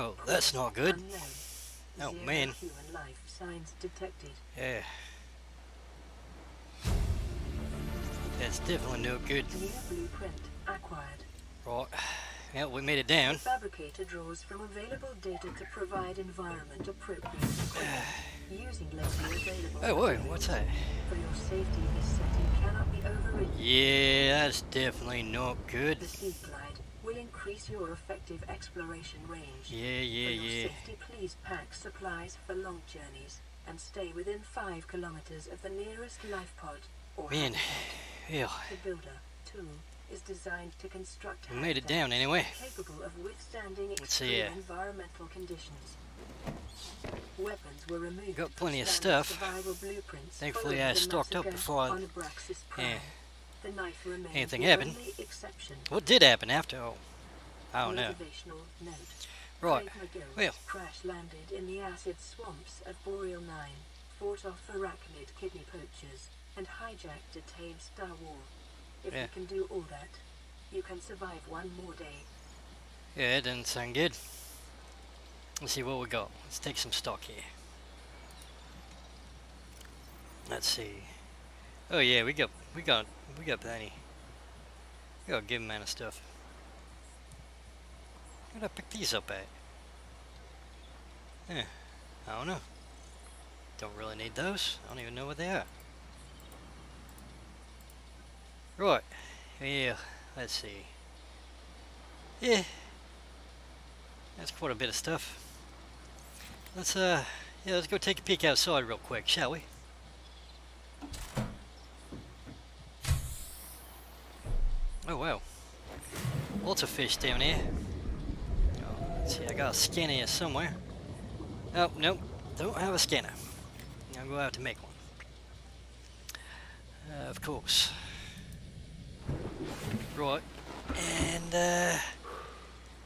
Oh, that's not good. Unknown. Oh, Zero man. human life signs detected. Yeah. That's definitely no good. New blueprint acquired. Right. Yeah, we made it down. The fabricator draws from available data to provide environment appropriate equipment using locally available Oh, whoa, materials. what's that? For your safety, this setting cannot be overridden. Yeah, that's definitely not good. The Sea Glide will increase your effective exploration range. Yeah, For your yeah. safety, please pack supplies for long journeys and stay within 5 kilometers of the nearest life pod or Man, habitat. yeah, The Builder tool is designed to construct we made it habitats down anyway. capable of withstanding Let's extreme see, environmental conditions. Weapons were removed. Got plenty of from stuff. survival blueprints Thankfully, following I the stocked up massacre before on Abraxas Prime. yeah, The knife remains anything the happened. only exception. What did happen after all? I don't know. Motivational note. Right, Craig McGill well. crash landed in the acid swamps of Boreal 9, fought off arachnid kidney poachers, and hijacked a tame Star War. If Yeah. you can do all that, you can survive one more day. Yeah, it doesn't sound good. Let's see what we got. Let's take some stock here. Let's see. Oh yeah, we got plenty. We got a good amount of stuff. Where'd I pick these up at? I don't know. Don't really need those. I don't even know what they are. Right. Yeah, let's see. Yeah. That's quite a bit of stuff. Let's let's go take a peek outside real quick, shall we? Oh wow. Lots of fish down here. Oh, let's see, I got a scanner here somewhere. Oh, nope. Don't have a scanner. I'm going to have to make one. Of course. Right. And,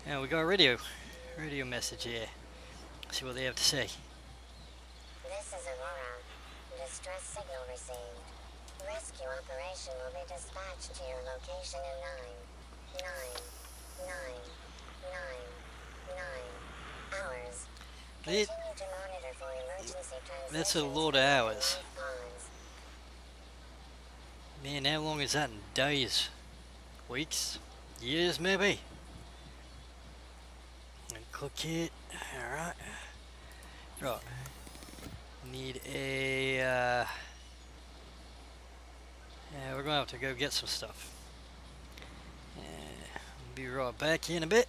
yeah, we got a radio message here. Let's see what they have to say. This is Aurora. Distress signal received. Rescue operation will be dispatched to your location in 9 hours. Continue to monitor for emergency transmissions. That's a lot of hours. and ponds. Man, how long is that in days? Weeks? Years, maybe? And click it. Alright. Right. Need a, yeah, we're going to have to go get some stuff. Be right back in a bit.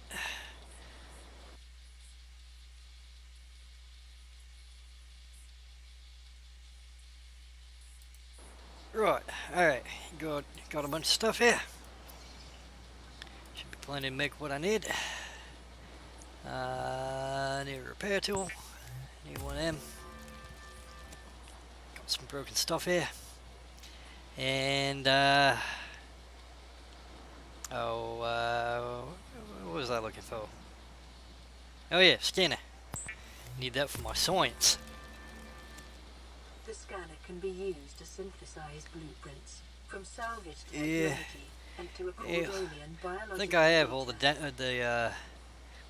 Right, alright, got a bunch of stuff here. Should be plenty to make what I need. Need a repair tool. Need one of them. Got some broken stuff here. And, what was I looking for? Oh yeah, scanner. Need that for my science. The scanner can be used to synthesize blueprints from salvaged Yeah. technology and to record Yeah. alien biological I think I have all data. the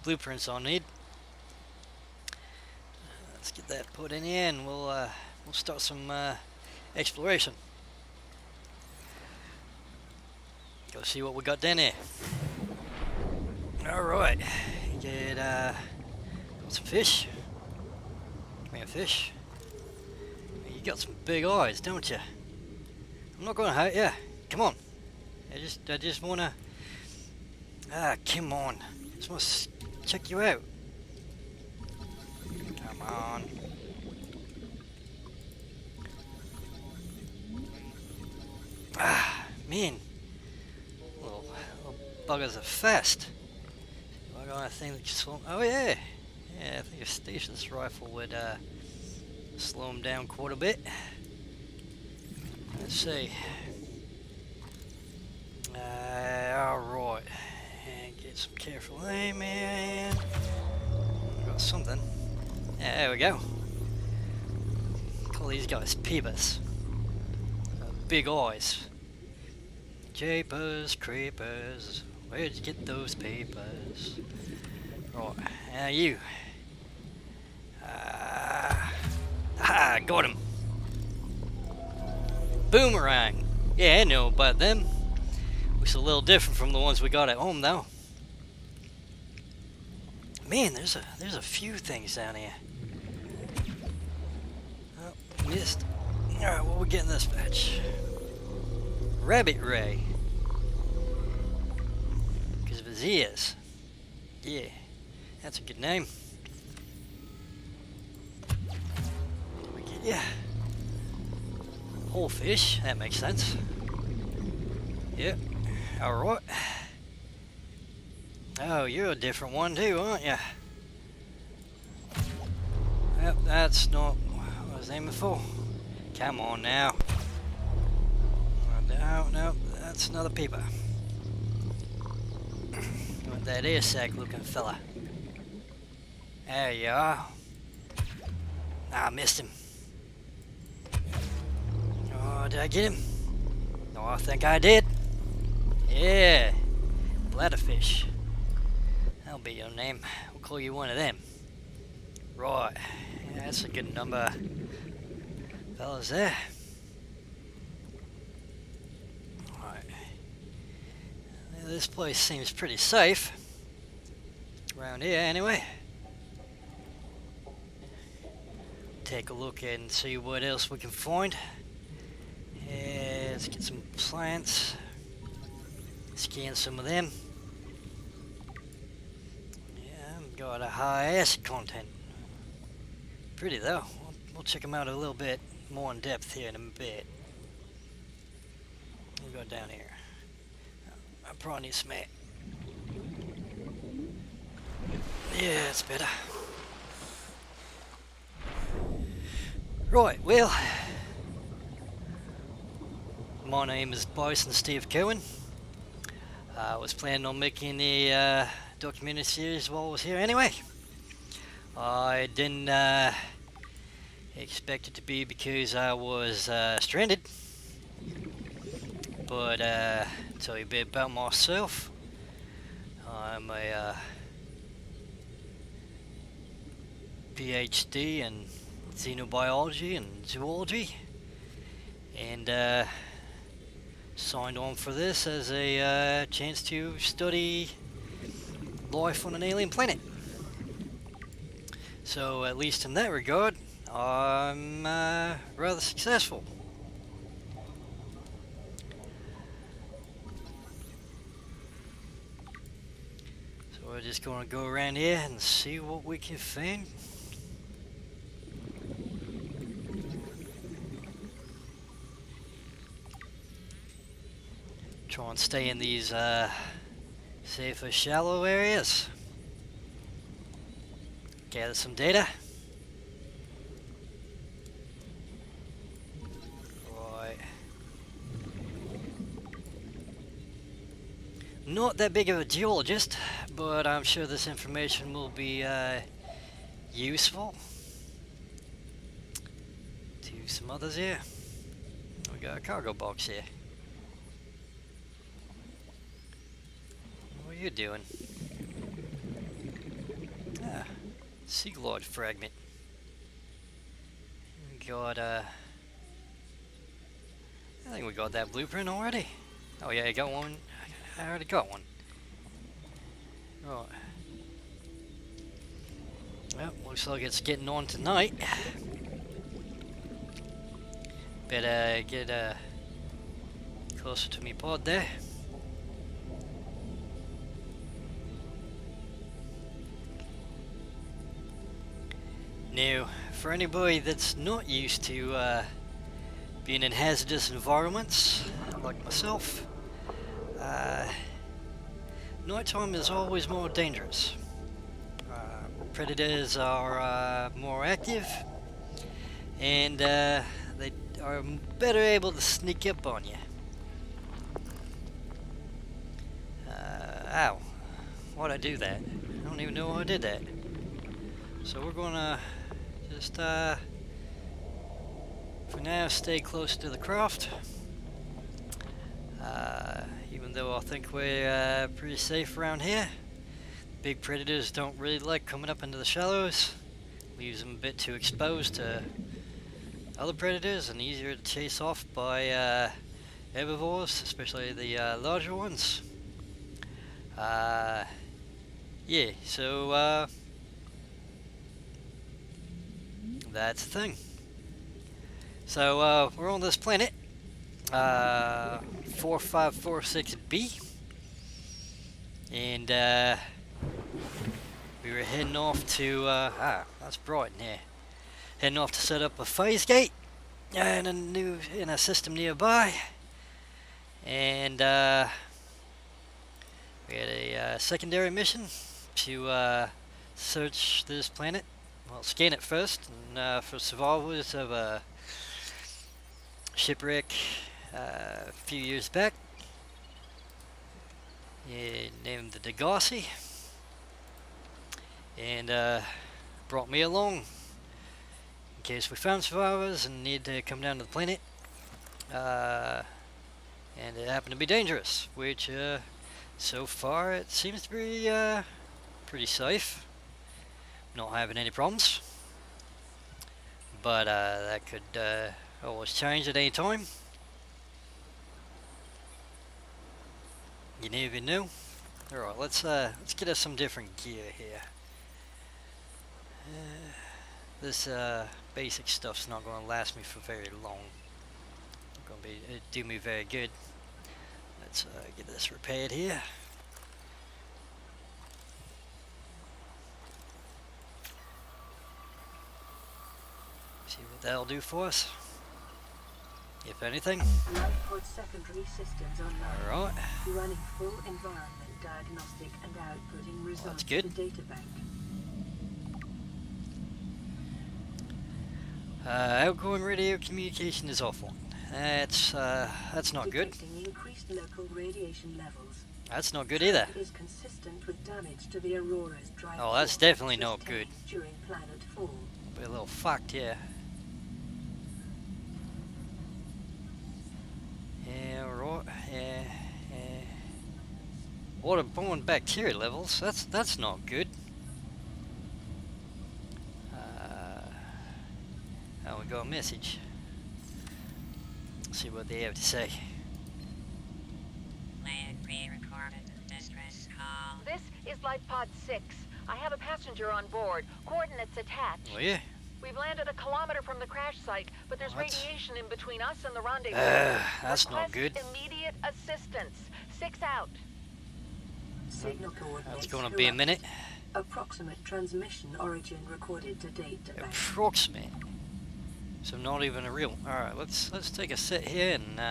blueprints I'll need. Let's get that put in here, and we'll start some exploration. Go see what we got down here. All right, get some fish. Come here, fish. You got some big eyes, don't you? I'm not gonna hurt you. Come on. I just wanna. Come on. Just wanna check you out. Come on. Man. Little buggers are fast. I got a thing that can slow. Oh yeah. Yeah, I think a station's rifle would slow them down quite a bit. Let's see. Alright. And get some careful aim in. Got something. Yeah, there we go. Call these guys peepers. Big eyes. Japers, creepers. Where'd you get those papers? Right, you. Got him. Boomerang. Yeah, I know about them. Looks a little different from the ones we got at home, though. Man, there's a few things down here. Oh, missed. Alright, what we getting this patch? Rabbit Ray. Because of his ears. Yeah, that's a good name. We get ya. Whole fish, that makes sense. Yep, alright. Oh, you're a different one too, aren't ya? Yep, that's not what I was aiming for. Come on now. No, that's another peeper. With that ear sack looking fella. There you are. I missed him. Oh, did I get him? No, I think I did. Yeah. Bladderfish. That'll be your name. We'll call you one of them. Right. Yeah, that's a good number. Fellas there. Right. Well, this place seems pretty safe. Around here, anyway. Take a look and see what else we can find. Yeah, let's get some plants. Scan some of them. Yeah, got a high acid content. Pretty though. We'll check them out a little bit more in depth here in a bit. We'll go down here. I probably need some air. Yeah, it's better. Right, well, my name is Bison Steve Cohen. I was planning on making the documentary series while I was here anyway. I didn't expect it to be because I was stranded. But tell you a bit about myself. I'm a PhD in xenobiology and zoology, and signed on for this as a chance to study life on an alien planet. So at least in that regard, I'm rather successful. So we're just going to go around here and see what we can find. Try and stay in these safer, shallow areas. Gather some data. Right. Not that big of a geologist, but I'm sure this information will be useful to some others here. We got a cargo box here. What are you doing? Ah, Seaglide fragment. We got I think we got that blueprint already. Oh yeah, I got one. I already got one. Right. Well, looks like it's getting on tonight. Better get closer to me pod there. Now, for anybody that's not used to being in hazardous environments, like myself, nighttime is always more dangerous. Predators are more active, and they are better able to sneak up on you. Ow. Why'd I do that? I don't even know why I did that. So we're gonna just, for now, stay close to the craft. Even though I think we're pretty safe around here, big predators don't really like coming up into the shallows. Leaves them a bit too exposed to other predators and easier to chase off by herbivores, especially the larger ones. Yeah, so that's the thing. So we're on this planet, 4546b, and we were heading off to, that's bright in here. Heading off to set up a phase gate in a system nearby, and we had a secondary mission to search this planet. Well, scan it first, and for survivors of a shipwreck a few years back, named the Degassi, and brought me along in case we found survivors and need to come down to the planet. And it happened to be dangerous, which so far it seems to be pretty safe. Not having any problems, but that could always change at any time. You never know. All right, let's get us some different gear here. This basic stuff's not going to last me for very long. Not going to do me very good. Let's get this repaired here. See what that'll do for us, if anything. Lifepod secondary systems online. Alright. Running full environment diagnostic and outputting results That's good. to data bank. Outgoing radio communication is off one. That's not good. Detecting increased local radiation levels. That's not good either. Is consistent with damage to the Aurora's drive. Oh, that's definitely not good. During planet fall. Be a little fucked, yeah. Yeah, right. Yeah. Waterborne bacteria levels. That's not good. Oh, we got a message. Let's see what they have to say. Land pre-recorded distress call. This is Lifepod 6. I have a passenger on board. Coordinates attached. Oh yeah. We've landed a kilometer from the crash site, but there's What? radiation in between us and the rendezvous. That's not Request good. Immediate assistance. 6 out. Signal coordinates. That's gonna be a correct. minute. Approximate transmission origin recorded to data bank. Approximate. So not even a real. All right, let's take a sit here and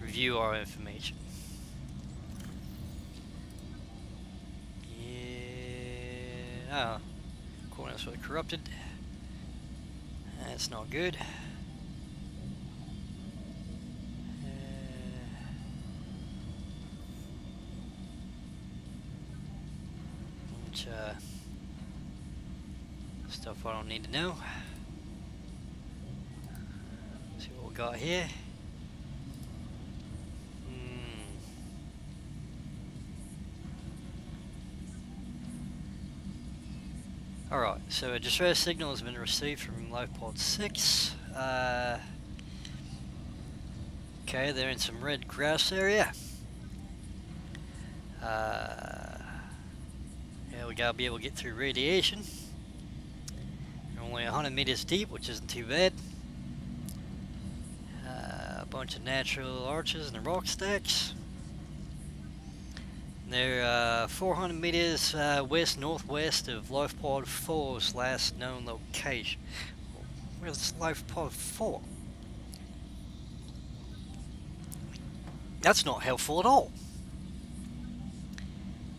review our information. Yeah. Oh, coordinates were corrupted. That's not good. Which stuff I don't need to know. See what we got here. Alright, so a distress signal has been received from Lifepod 6. Okay, they're in some red grass area. Yeah, we gotta be able to get through radiation. They're only 100 meters deep, which isn't too bad. A bunch of natural arches and rock stacks. They're 400 meters west-northwest of Lifepod 4's last known location. Where's Lifepod 4? That's not helpful at all.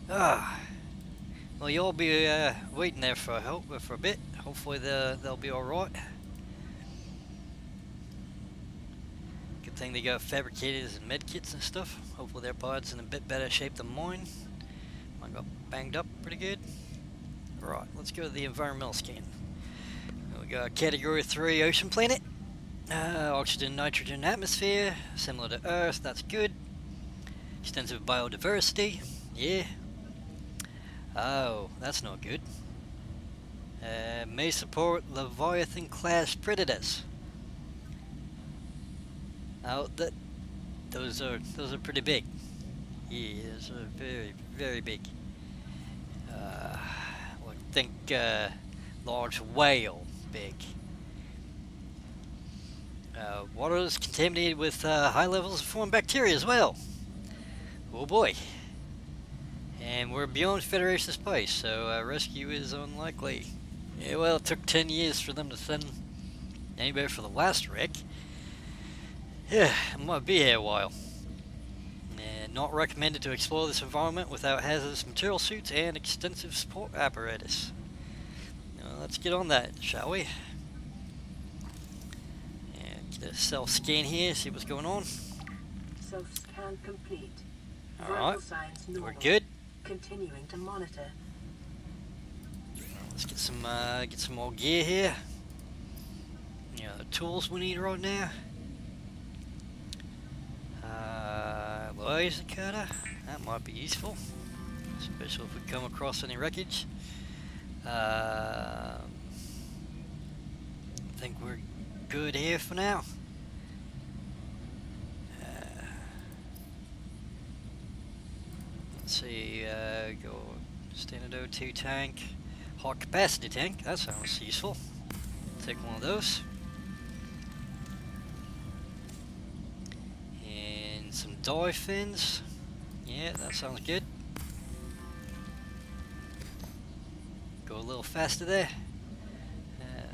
Well, you'll be waiting there for help for a bit. Hopefully they'll be alright. Good thing they got fabricators and medkits and stuff. Hopefully their pod's in a bit better shape than mine. Mine got banged up pretty good. Right, let's go to the environmental scan. We got category 3 ocean planet. Oxygen, nitrogen atmosphere, similar to Earth, that's good. Extensive biodiversity, yeah. Oh, that's not good. May support Leviathan class predators. Oh, those are pretty big. Yeah, those are very, very big. I think large whale big. Water is contaminated with high levels of foreign bacteria as well. Oh boy. And we're beyond Federation space, so rescue is unlikely. Yeah, well, it took 10 years for them to send anybody for the last wreck. Yeah, it might be here a while. Not recommended to explore this environment without hazardous material suits and extensive support apparatus. Let's get on that, shall we? And get a self-scan here, see what's going on. Self-scan complete. Alright, Vital signs normal. we're good. Continuing to monitor. Let's get some more gear here. The tools we need right now. Laser cutter, that might be useful, especially if we come across any wreckage. I think we're good here for now. Let's see, go standard O2 tank, high capacity tank, that sounds useful. Take one of those. And some dive fins. Yeah, that sounds good. Go a little faster there.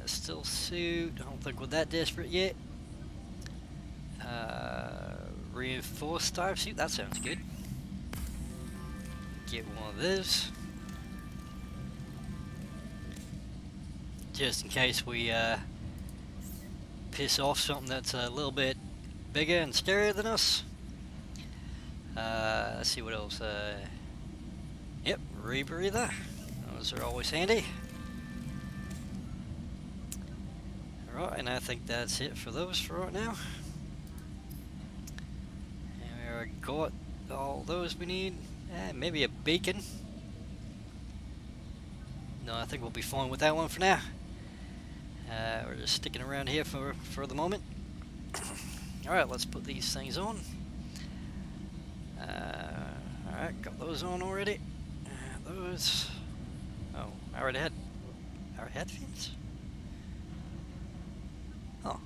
Still suit, I don't think we're that desperate yet. Reinforced dive suit, that sounds good. Get one of those. Just in case we piss off something that's a little bit bigger and scarier than us. Let's see what else. Yep, rebreather. Those are always handy. Alright, and I think that's it for those for right now. And we already got all those we need. Maybe a beacon. No, I think we'll be fine with that one for now. We're just sticking around here for the moment. Alright, let's put these things on. Alright, got those on already. Those... Oh, I already had fins? Oh,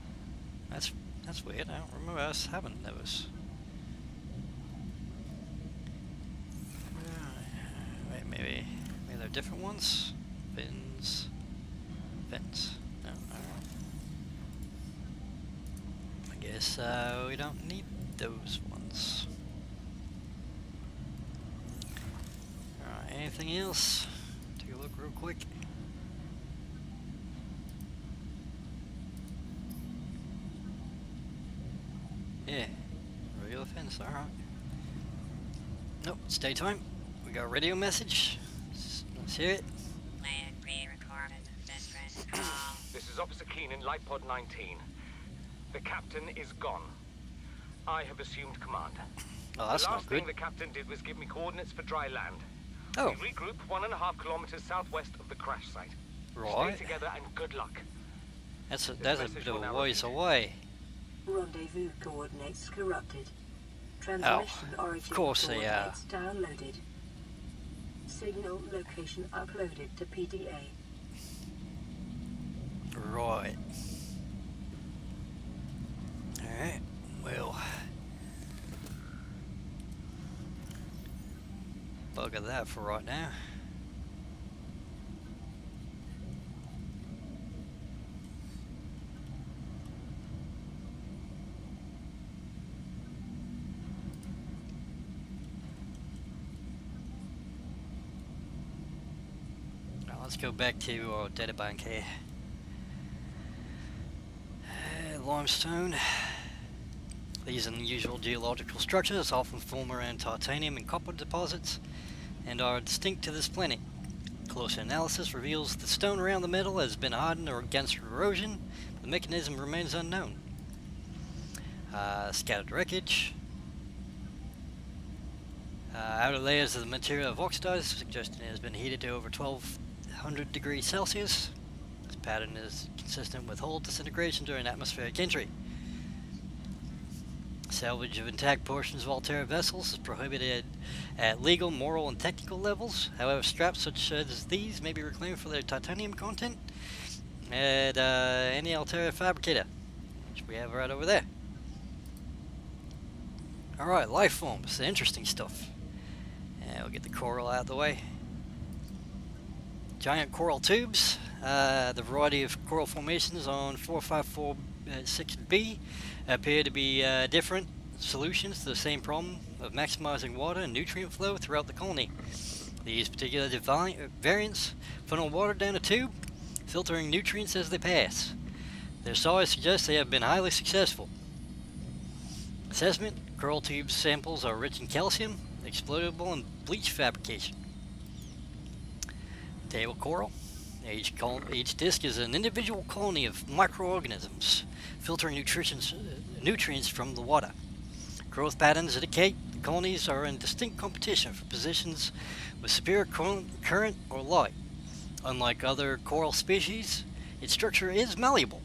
that's weird. I don't remember us having those. Wait, maybe they're different ones? Fins. No, alright. I guess we don't need those ones. Alright, anything else? Take a look real quick. Yeah, regular fins, alright. Nope, it's daytime. We got a radio message. Let's hear it. Plan pre-recorded. Mistress call. This is Officer Keenan, Light Pod 19. The captain is gone. I have assumed command. Oh, that's the not last good. thing the captain did was give me coordinates for dry land. Oh, We regroup 1.5 kilometers southwest of the crash site. right. Stay together and good luck. That's a message bit will of a now ways repeat. away. Rendezvous coordinates corrupted. Transmission origin course they are. coordinates downloaded. Signal location uploaded to PDA. Right. Alright, well. Bugger that for right now. Now let's go back to our data bank here. Limestone. These unusual geological structures often form around titanium and copper deposits and are distinct to this planet. Closer analysis reveals the stone around the metal has been hardened or against erosion. The mechanism remains unknown. Scattered wreckage. Outer layers of the material have oxidized, suggesting it has been heated to over 1200 degrees Celsius. This pattern is consistent with hull disintegration during atmospheric entry. Salvage of intact portions of Altera vessels is prohibited at legal, moral, and technical levels. However, scraps such as these may be reclaimed for their titanium content at any Altera fabricator, which we have right over there. Alright, life forms, the interesting stuff. And we'll get the coral out of the way. Giant coral tubes. The variety of coral formations on 4546b appear to be different solutions to the same problem of maximizing water and nutrient flow throughout the colony. These particular variants funnel water down a tube, filtering nutrients as they pass. Their size suggests they have been highly successful. Assessment: coral tube samples are rich in calcium, exploitable in bleach fabrication. Table coral. Each disc is an individual colony of microorganisms, filtering nutrients from the water. Growth patterns indicate the colonies are in distinct competition for positions with superior current or light. Unlike other coral species, its structure is malleable,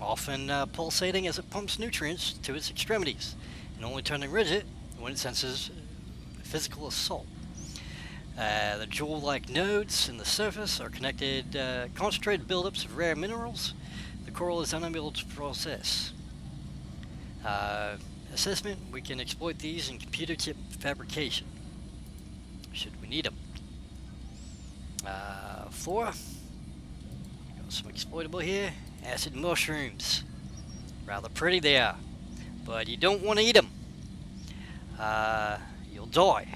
often pulsating as it pumps nutrients to its extremities, and only turning rigid when it senses physical assault. The jewel-like nodes in the surface are connected, concentrated buildups of rare minerals the coral is unable to process. Assessment: we can exploit these in computer chip fabrication, should we need them. Flora. Got some exploitable here. Acid mushrooms. Rather pretty they are, but you don't want to eat them. You'll die.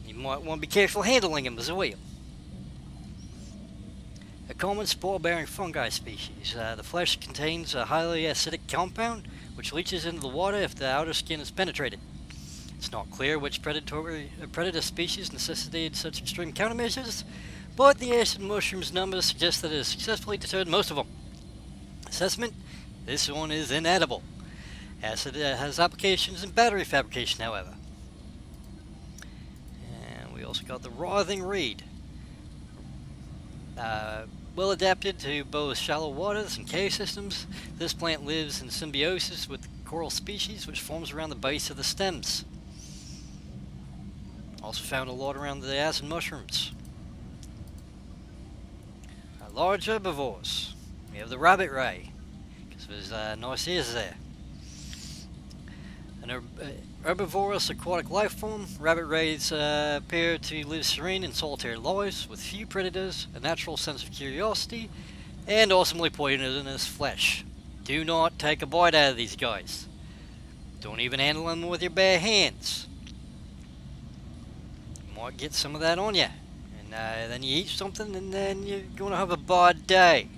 You might want to be careful handling them as well. A common spore-bearing fungi species. The flesh contains a highly acidic compound which leaches into the water if the outer skin is penetrated. It's not clear which predator species necessitated such extreme countermeasures, but the acid mushroom's numbers suggest that it has successfully deterred most of them. Assessment: this one is inedible. Acid has applications in battery fabrication, however. And we also got the writhing reed. Well adapted to both shallow waters and cave systems, this plant lives in symbiosis with the coral species which forms around the base of the stems. Also found a lot around the acid mushrooms. Large herbivores. We have the rabbit ray, because of his nice ears there. An herbivorous aquatic life form, rabbit rays appear to live serene and solitary lives with few predators, a natural sense of curiosity, and awesomely poisonous flesh. Do not take a bite out of these guys. Don't even handle them with your bare hands. You might get some of that on you, and then you eat something and then you're going to have a bad day.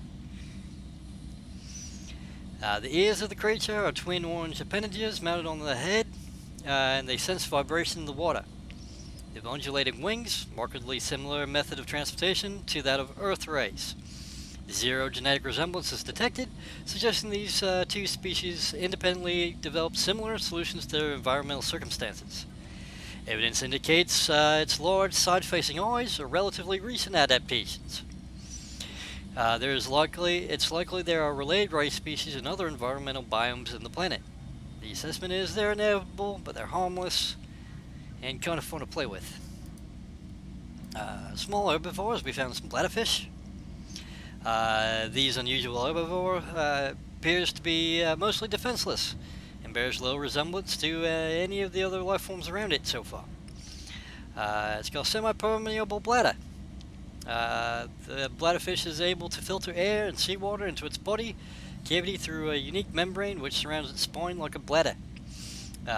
The ears of the creature are twin orange appendages mounted on the head, and they sense vibration in the water. They have undulating wings, markedly similar method of transportation to that of Earth rays. Zero genetic resemblance is detected, suggesting these two species independently developed similar solutions to their environmental circumstances. Evidence indicates its large side-facing eyes are relatively recent adaptations. It's likely there are related ray species in other environmental biomes in the planet. The assessment is they're inevitable, but they're harmless and kind of fun to play with. Small herbivores, we found some bladderfish. These unusual herbivore appears to be mostly defenseless and bears little resemblance to any of the other life forms around it so far. It's got a semi-permeable bladder. The bladderfish is able to filter air and seawater into its body cavity through a unique membrane which surrounds its spine like a bladder.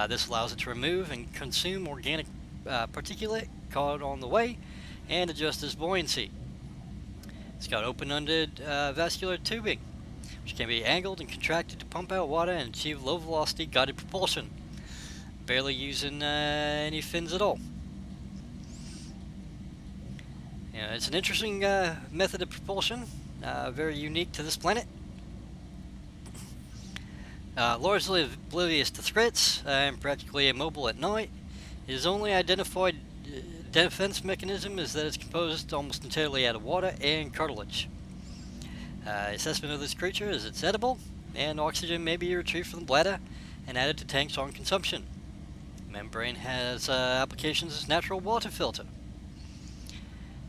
This allows it to remove and consume organic particulate caught on the way and adjust its buoyancy. It's got open-ended vascular tubing, which can be angled and contracted to pump out water and achieve low-velocity guided propulsion, barely using any fins at all. It's an interesting method of propulsion, very unique to this planet. Largely oblivious to threats and practically immobile at night, His only identified defense mechanism is that it's composed almost entirely out of water and cartilage. Assessment of this creature is it's edible, and oxygen may be retrieved from the bladder and added to tanks on consumption. Membrane has applications as natural water filter.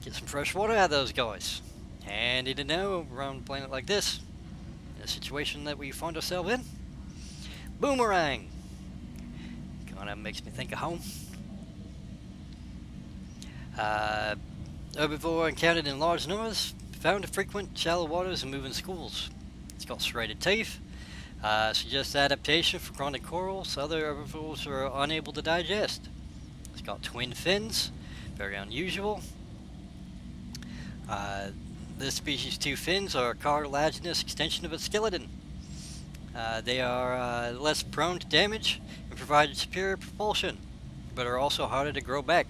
Get some fresh water out of those guys. Handy to know around a planet like this, in a situation that we find ourselves in. Boomerang! Kinda makes me think of home. Herbivore encountered in large numbers, found to frequent shallow waters and move in schools. It's got serrated teeth, suggests adaptation for chronic corals other herbivores are unable to digest. It's got twin fins, very unusual. This species' two fins are a cartilaginous extension of its skeleton. They are less prone to damage and provide superior propulsion, but are also harder to grow back.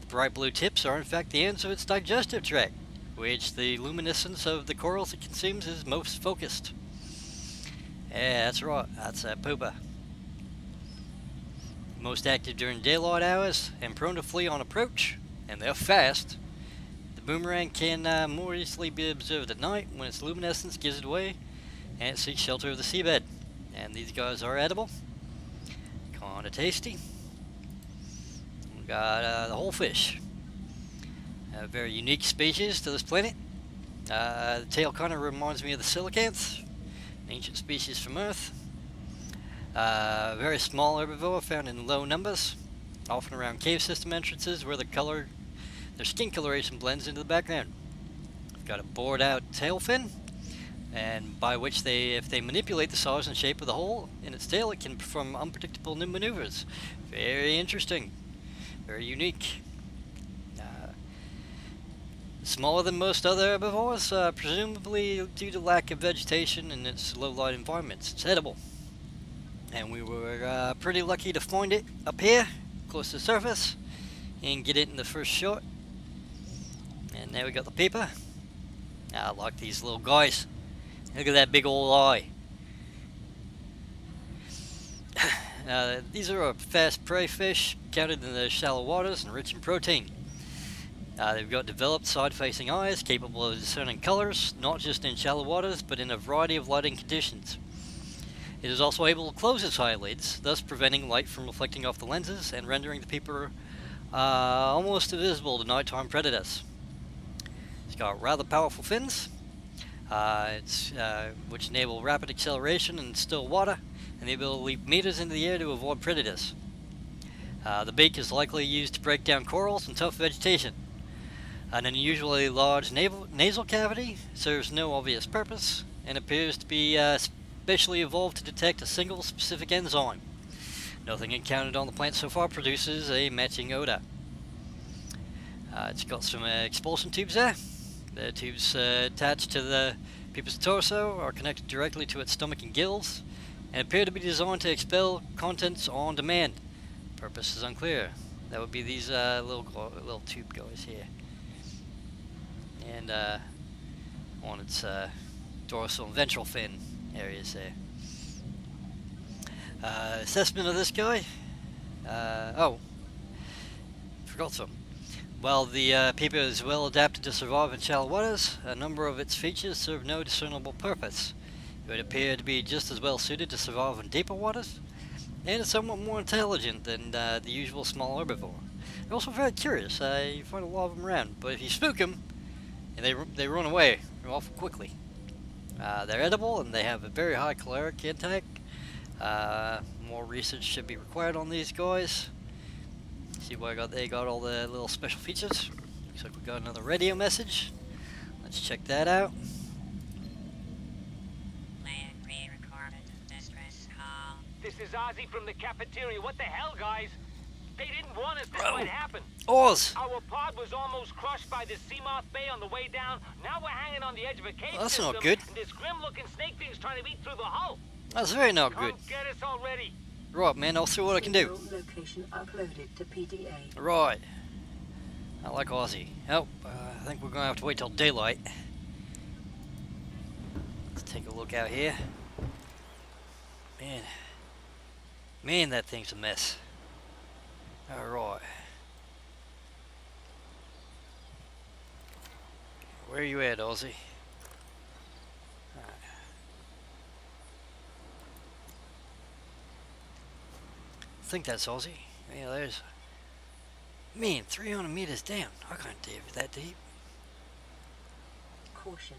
The bright blue tips are in fact the ends of its digestive tract, which the luminescence of the corals it consumes is most focused. Yeah, that's right, that's a pooper. Most active during daylight hours and prone to flee on approach, and they're fast. The boomerang can more easily be observed at night when its luminescence gives it away and it seeks shelter of the seabed. And these guys are edible, kinda tasty. We got the whole fish. A very unique species to this planet. The tail kinda reminds me of the coelacanth, an ancient species from Earth. Very small herbivore found in low numbers, often around cave system entrances where their skin coloration blends into the background. They've got a bored out tail fin, and by which if they manipulate the size and shape of the hole in its tail, it can perform unpredictable new maneuvers. Very interesting, very unique. Smaller than most other herbivores, presumably due to lack of vegetation in its low light environments. It's edible. And we were pretty lucky to find it up here, close to the surface, and get it in the first shot. And there we got the peeper. I like these little guys. Look at that big old eye. These are a fast prey fish, counted in the shallow waters and rich in protein. They've got developed side-facing eyes, capable of discerning colors, not just in shallow waters, but in a variety of lighting conditions. It is also able to close its eyelids, thus preventing light from reflecting off the lenses and rendering the peeper almost invisible to nighttime predators. It's got rather powerful fins, which enable rapid acceleration in still water, and the ability to leap meters into the air to avoid predators. The beak is likely used to break down corals and tough vegetation. An unusually large nasal cavity serves no obvious purpose, and appears to be specially evolved to detect a single specific enzyme. Nothing encountered on the planet so far produces a matching odor. It's got some expulsion tubes there. The tubes attached to the peeper's torso are connected directly to its stomach and gills, and appear to be designed to expel contents on demand. Purpose is unclear. That would be these little tube guys here. And on its dorsal and ventral fin areas there. Assessment of this guy. Forgot something. While the peeper is well adapted to survive in shallow waters, a number of its features serve no discernible purpose. It would appear to be just as well suited to survive in deeper waters, and is somewhat more intelligent than the usual small herbivore. They're also very curious. You find a lot of them around, but if you spook them, they run away awful quickly. They're edible, and they have a very high caloric intake. More research should be required on these guys. See what they got all the little special features. Looks like we got another radio message. Let's check that out. Ballad re-recorded the distress call. This is Ozzy from the cafeteria. What the hell, guys? They didn't want us. This might happen. Oz! Our pod was almost crushed by this Seamoth Bay on the way down. Now we're hanging on the edge of a cave That's system, not good. and this grim-looking snake thing's trying to eat through the hull. That's very not Come good. get us already. Right, man, I'll see what I can do. Location uploaded to PDA. Right. I like Ozzy. Oh, I think we're gonna have to wait till daylight. Let's take a look out here. Man, that thing's a mess. Alright. Where you at, Ozzy? Alright. I think that's Ozzy. Yeah, there's... Man, 300 meters down. I can't dive that deep. Caution.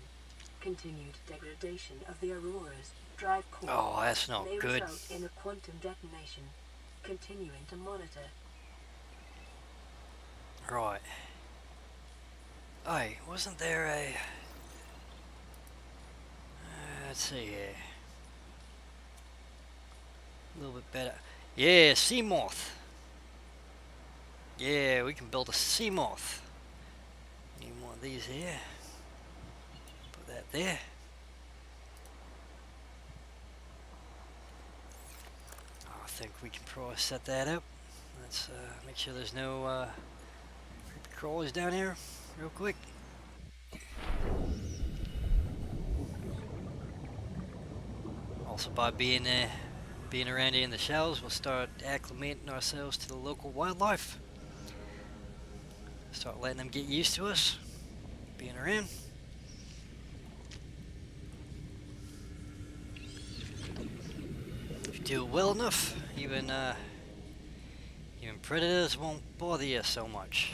Continued degradation of the Aurora's drive core Oh, that's not may good. result in a quantum detonation. Continuing to monitor. Right. Hey, wasn't there a... let's see here. A little bit better. Yeah, sea moth. Yeah, we can build a sea moth. Need one of these here. Put that there. I think we can probably set that up. Let's make sure there's no creepy crawlers down here real quick. Also, by being around here in the shallows, we'll start acclimating ourselves to the local wildlife. Start letting them get used to us being around. If you do it well enough, even predators won't bother you so much.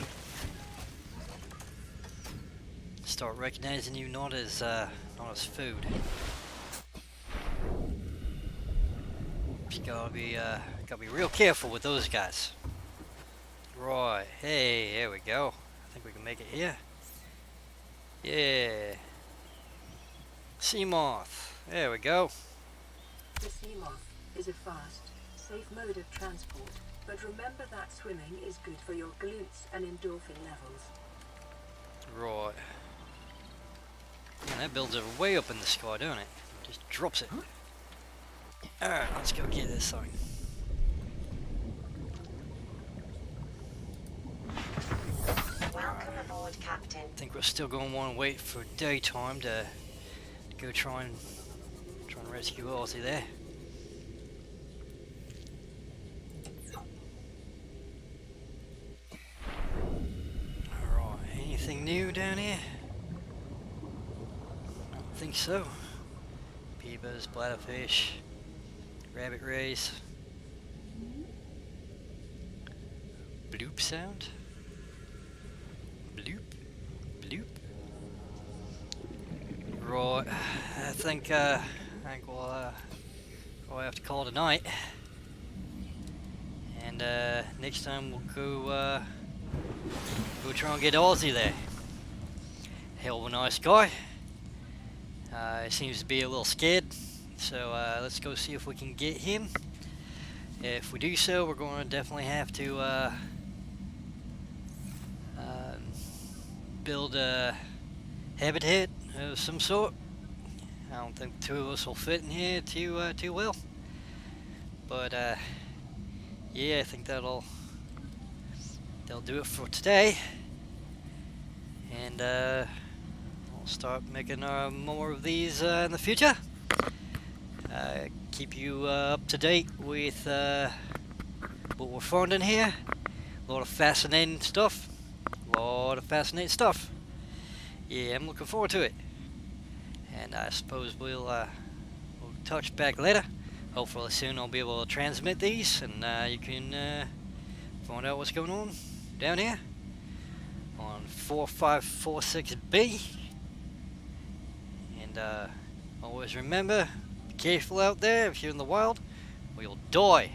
Start recognizing you not as food. Just gotta be real careful with those guys. Right, hey, there we go. I think we can make it here. Yeah. Sea moth. There we go. The sea moth is a fast, safe mode of transport, but remember that swimming is good for your glutes and endorphin levels. Right. Man, that builds it way up in the sky, don't it? Just drops it. Alright, let's go get this thing. Welcome aboard, Captain. I think we're still going to want to wait for daytime to go try and rescue Ozzy there. Alright, anything new down here? I don't think so. Beavers, bladderfish, rabbit rays. Bloop sound? Bloop, bloop. Right, I think we'll have to call tonight. And next time we'll go try and get Ozzy there. Hell of a nice guy. He seems to be a little scared, so let's go see if we can get him. If we do so, we're going to definitely have to build a habitat of some sort. I don't think the two of us will fit in here too well, but yeah, I think that'll do it for today, and we'll start making more of these in the future. Keep you up to date with what we're finding here. A lot of fascinating stuff. Yeah, I'm looking forward to it. And I suppose we'll touch back later. Hopefully soon I'll be able to transmit these, and you can find out what's going on down here on 4546B. And always remember, be careful out there. If you're in the wild, or you'll die.